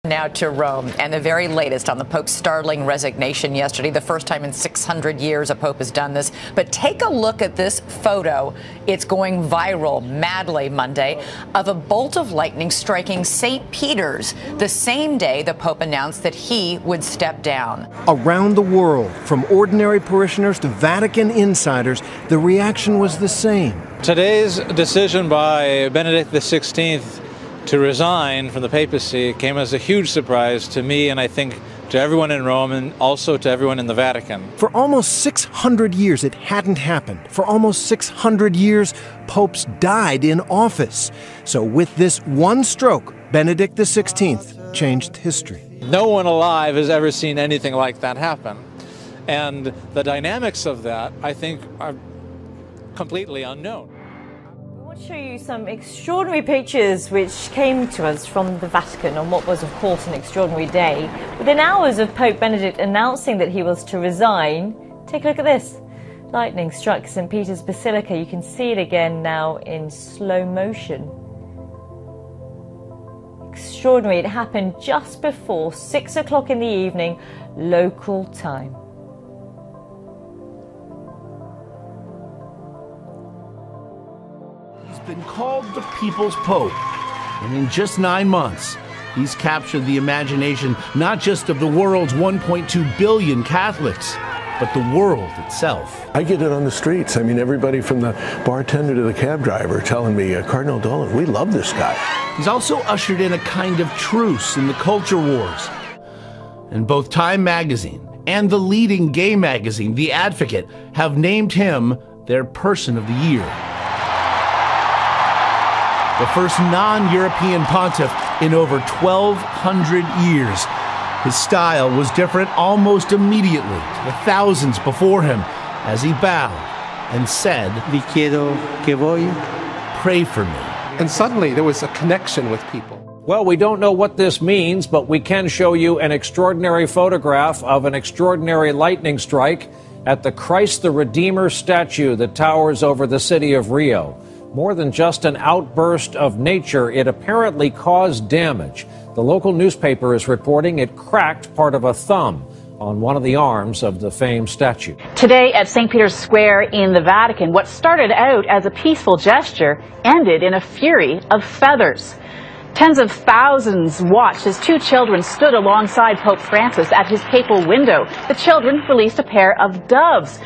Now to Rome and the very latest on the Pope's startling resignation yesterday. The first time in 600 years a Pope has done this. But take a look at this photo. It's going viral madly Monday of a bolt of lightning striking St. Peter's the same day the Pope announced that he would step down. Around the world, from ordinary parishioners to Vatican insiders, the reaction was the same. Today's decision by Benedict XVI to resign from the papacy came as a huge surprise to me, and I think to everyone in Rome and also to everyone in the Vatican. For almost 600 years, it hadn't happened. For almost 600 years, popes died in office. So with this one stroke, Benedict XVI changed history. No one alive has ever seen anything like that happen. And the dynamics of that, I think, are completely unknown. I want to show you some extraordinary pictures which came to us from the Vatican on what was, of course, an extraordinary day. Within hours of Pope Benedict announcing that he was to resign, take a look at this. Lightning struck St. Peter's Basilica. You can see it again now in slow motion. Extraordinary. It happened just before 6 o'clock in the evening, local time. Been called the People's Pope, and in just 9 months he's captured the imagination not just of the world's 1.2 billion Catholics, but the world itself. I get it on the streets. I mean, everybody from the bartender to the cab driver telling me, Cardinal Dolan, we love this guy. He's also ushered in a kind of truce in the culture wars, and both Time magazine and the leading gay magazine, The Advocate, have named him their Person of the Year. The first non-European pontiff in over 1,200 years. His style was different almost immediately to the thousands before him as he bowed and said, Vi chiedo che voi. Pray for me. And suddenly there was a connection with people. Well, we don't know what this means, but we can show you an extraordinary photograph of an extraordinary lightning strike at the Christ the Redeemer statue that towers over the city of Rio. More than just an outburst of nature, it apparently caused damage. The local newspaper is reporting it cracked part of a thumb on one of the arms of the famed statue. Today at St. Peter's Square in the Vatican, what started out as a peaceful gesture ended in a fury of feathers. Tens of thousands watched as two children stood alongside Pope Francis at his papal window. The children released a pair of doves.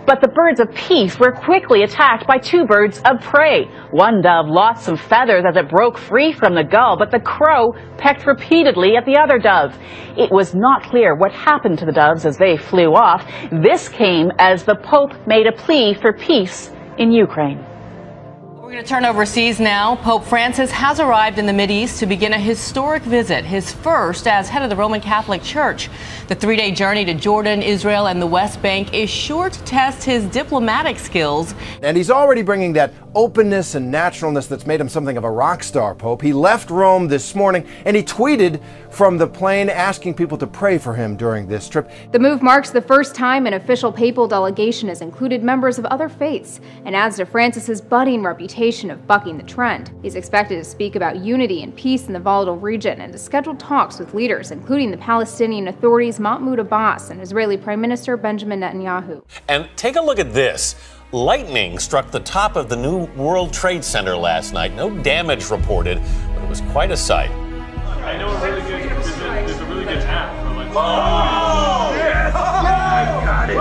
But the birds of peace were quickly attacked by two birds of prey. One dove lost some feathers as it broke free from the gull, but the crow pecked repeatedly at the other dove. It was not clear what happened to the doves as they flew off. This came as the Pope made a plea for peace in Ukraine. We're going to turn overseas now. Pope Francis has arrived in the Mideast to begin a historic visit, his first as head of the Roman Catholic Church. The three-day journey to Jordan, Israel, and the West Bank is sure to test his diplomatic skills. And he's already bringing that openness and naturalness that's made him something of a rock star, Pope. He left Rome this morning and he tweeted from the plane asking people to pray for him during this trip. The move marks the first time an official papal delegation has included members of other faiths and adds to Francis's budding reputation of bucking the trend. He's expected to speak about unity and peace in the volatile region and to schedule talks with leaders, including the Palestinian Authority's Mahmoud Abbas and Israeli Prime Minister Benjamin Netanyahu. And take a look at this. Lightning struck the top of the New World Trade Center last night. No damage reported, but it was quite a sight. I know a really good, there's a really good app. I'm like, oh! Yes! I got it!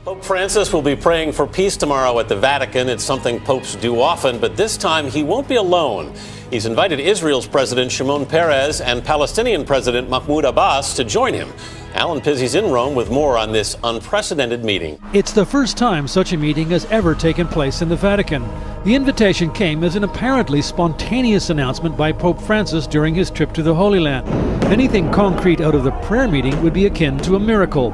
Pope Francis will be praying for peace tomorrow at the Vatican. It's something popes do often, but this time he won't be alone. He's invited Israel's President Shimon Peres and Palestinian President Mahmoud Abbas to join him. Alan Pizzi's in Rome with more on this unprecedented meeting. It's the first time such a meeting has ever taken place in the Vatican. The invitation came as an apparently spontaneous announcement by Pope Francis during his trip to the Holy Land. Anything concrete out of the prayer meeting would be akin to a miracle.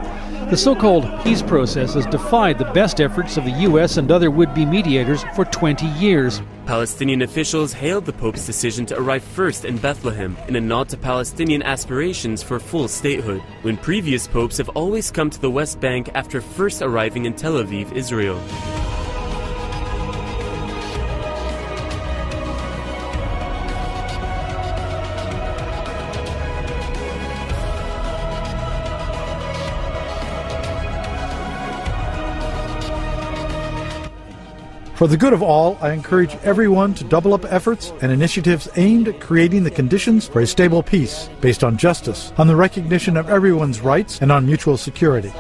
The so-called peace process has defied the best efforts of the U.S. and other would-be mediators for 20 years. Palestinian officials hailed the Pope's decision to arrive first in Bethlehem in a nod to Palestinian aspirations for full statehood, when previous popes have always come to the West Bank after first arriving in Tel Aviv, Israel. For the good of all, I encourage everyone to double up efforts and initiatives aimed at creating the conditions for a stable peace based on justice, on the recognition of everyone's rights, and on mutual security.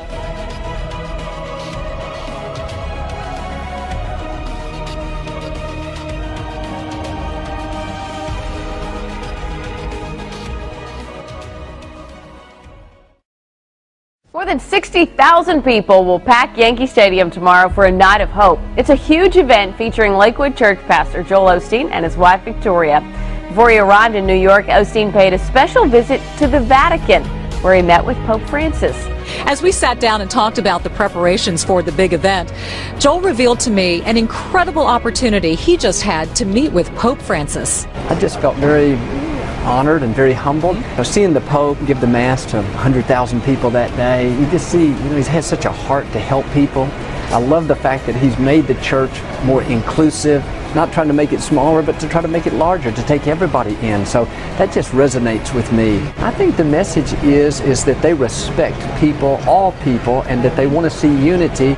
More than 60,000 people will pack Yankee Stadium tomorrow for a night of hope. It's a huge event featuring Lakewood Church pastor Joel Osteen and his wife Victoria. Before he arrived in New York, Osteen paid a special visit to the Vatican, where he met with Pope Francis. As we sat down and talked about the preparations for the big event, Joel revealed to me an incredible opportunity he just had to meet with Pope Francis. I just felt very honored and very humbled. Seeing the Pope give the Mass to 100,000 people that day, you just see, he's had such a heart to help people. I love the fact that he's made the church more inclusive, not trying to make it smaller, but to try to make it larger, to take everybody in. So that just resonates with me. I think the message is that they respect people, all people, and that they want to see unity.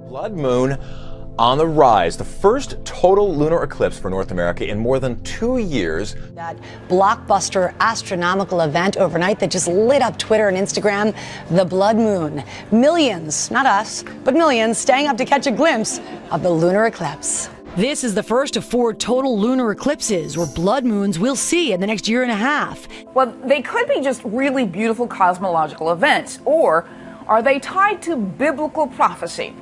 Blood moon on the rise, the first total lunar eclipse for North America in more than 2 years. That blockbuster astronomical event overnight that just lit up Twitter and Instagram, the blood moon. Millions, not us, but millions staying up to catch a glimpse of the lunar eclipse. This is the first of 4 total lunar eclipses, or blood moons, we'll see in the next year and a half. Well, they could be just really beautiful cosmological events, or are they tied to biblical prophecy?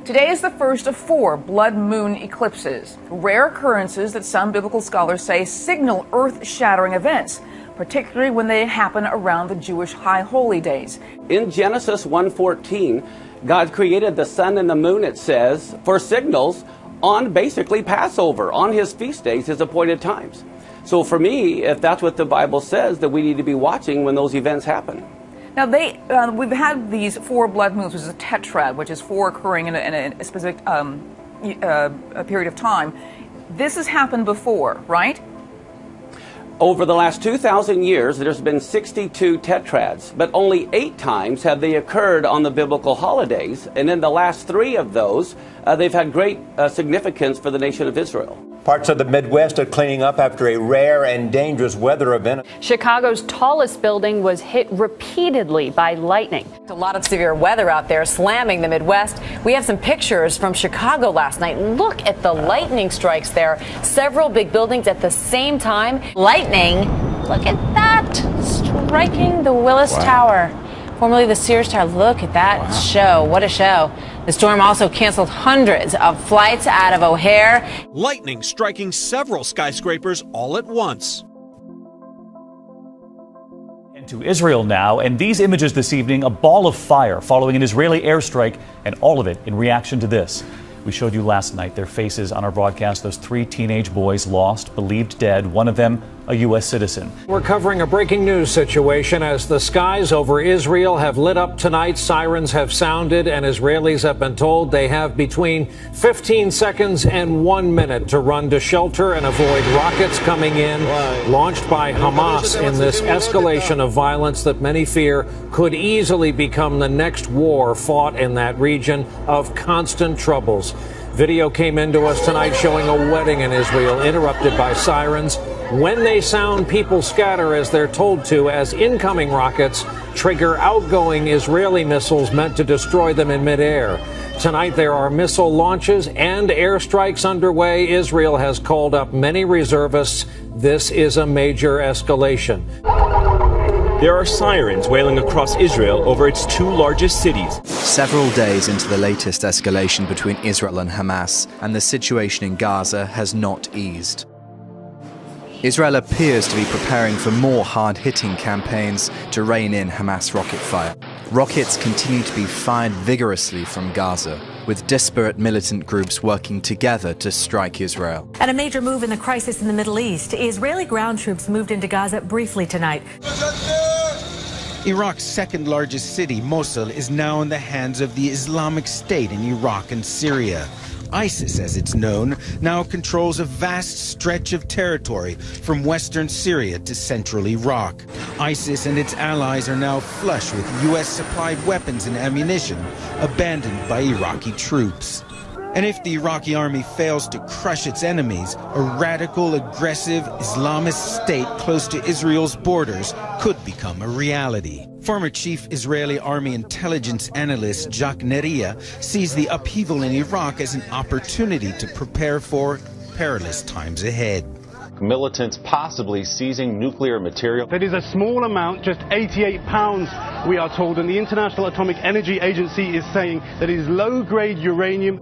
Today is the first of 4 blood moon eclipses, rare occurrences that some biblical scholars say signal earth-shattering events, particularly when they happen around the Jewish high holy days. In Genesis 1:14, God created the sun and the moon, it says, for signals on basically Passover, on his feast days, his appointed times. So for me, if that's what the Bible says, that we need to be watching when those events happen. Now, we've had these 4 blood moons, which is a tetrad, which is 4 occurring in a specific a period of time. This has happened before, right? Over the last 2,000 years, there's been 62 tetrads, but only 8 times have they occurred on the biblical holidays. And in the last 3 of those, they've had great significance for the nation of Israel. Parts of the Midwest are cleaning up after a rare and dangerous weather event. Chicago's tallest building was hit repeatedly by lightning. A lot of severe weather out there slamming the Midwest. We have some pictures from Chicago last night. Look at the lightning strikes there. Several big buildings at the same time. Lightning, look at that, striking the Willis Tower, formerly the Sears Tower. Look at that show. What a show. The storm also canceled hundreds of flights out of O'Hare. Lightning striking several skyscrapers all at once. To Israel now, and these images this evening, a ball of fire following an Israeli airstrike, and all of it in reaction to this. We showed you last night their faces on our broadcast, those 3 teenage boys lost, believed dead, one of them a U.S. citizen. We're covering a breaking news situation as the skies over Israel have lit up tonight. Sirens have sounded, and Israelis have been told they have between 15 seconds and 1 minute to run to shelter and avoid rockets coming in, launched by Hamas in this escalation of violence that many fear could easily become the next war fought in that region of constant troubles. Video came into us tonight showing a wedding in Israel interrupted by sirens. When they sound, people scatter as they're told to, as incoming rockets trigger outgoing Israeli missiles meant to destroy them in midair. Tonight there are missile launches and airstrikes underway. Israel has called up many reservists. This is a major escalation. there are sirens wailing across Israel over its two largest cities. Several days into the latest escalation between Israel and Hamas, and the situation in Gaza has not eased. Israel appears to be preparing for more hard-hitting campaigns to rein in Hamas rocket fire. Rockets continue to be fired vigorously from Gaza, with disparate militant groups working together to strike Israel. And a major move in the crisis in the Middle East. Israeli ground troops moved into Gaza briefly tonight. Iraq's second largest city, Mosul, is now in the hands of the Islamic State in Iraq and Syria. ISIS, as it's known, now controls a vast stretch of territory from western Syria to central Iraq. ISIS and its allies are now flush with U.S.-supplied weapons and ammunition abandoned by Iraqi troops. And if the Iraqi army fails to crush its enemies, a radical, aggressive Islamist state close to Israel's borders could become a reality. Former chief Israeli army intelligence analyst Jacques Neria sees the upheaval in Iraq as an opportunity to prepare for perilous times ahead. Militants possibly seizing nuclear material. That is a small amount, just 88 pounds, we are told, and the International Atomic Energy Agency is saying that it is low-grade uranium.